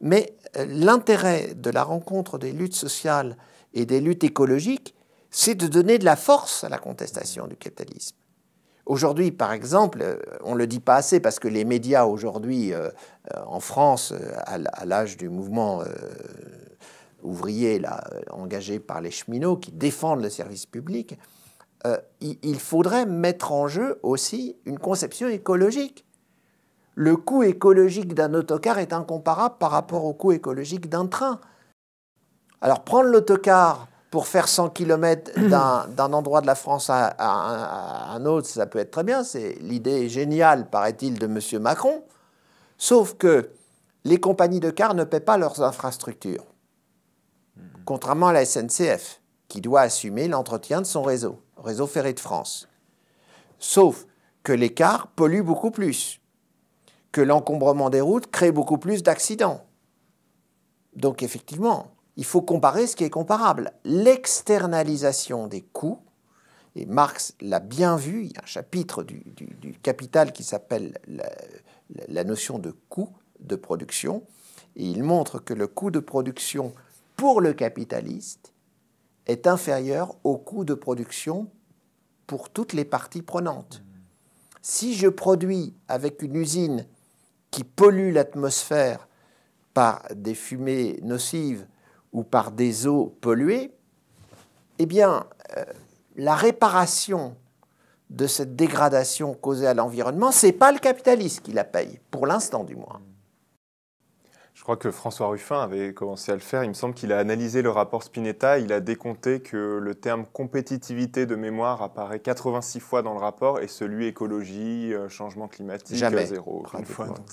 Mais l'intérêt de la rencontre des luttes sociales et des luttes écologiques, c'est de donner de la force à la contestation du capitalisme. Aujourd'hui, par exemple, on ne le dit pas assez parce que les médias aujourd'hui, en France, à l'âge du mouvement ouvrier là, engagé par les cheminots qui défendent le service public, il faudrait mettre en jeu aussi une conception écologique. Le coût écologique d'un autocar est incomparable par rapport au coût écologique d'un train. Alors prendre l'autocar pour faire 100 km d'un endroit de la France à un autre, ça peut être très bien. C'est l'idée géniale, paraît-il, de M. Macron. Sauf que les compagnies de cars ne paient pas leurs infrastructures. Contrairement à la SNCF, qui doit assumer l'entretien de son réseau ferré de France. Sauf que les cars polluent beaucoup plus, que l'encombrement des routes crée beaucoup plus d'accidents. Donc effectivement, il faut comparer ce qui est comparable. L'externalisation des coûts, et Marx l'a bien vu, il y a un chapitre du Capital qui s'appelle la notion de coût de production, et il montre que le coût de production pour le capitaliste est inférieur au coût de production pour toutes les parties prenantes. Si je produis avec une usine qui pollue l'atmosphère par des fumées nocives ou par des eaux polluées, eh bien, la réparation de cette dégradation causée à l'environnement, ce n'est pas le capitaliste qui la paye, pour l'instant du moins. Je crois que François Ruffin avait commencé à le faire. Il me semble qu'il a analysé le rapport Spinetta. Il a décompté que le terme compétitivité de mémoire apparaît 86 fois dans le rapport et celui écologie, changement climatique, Jamais. zéro. Une fois, donc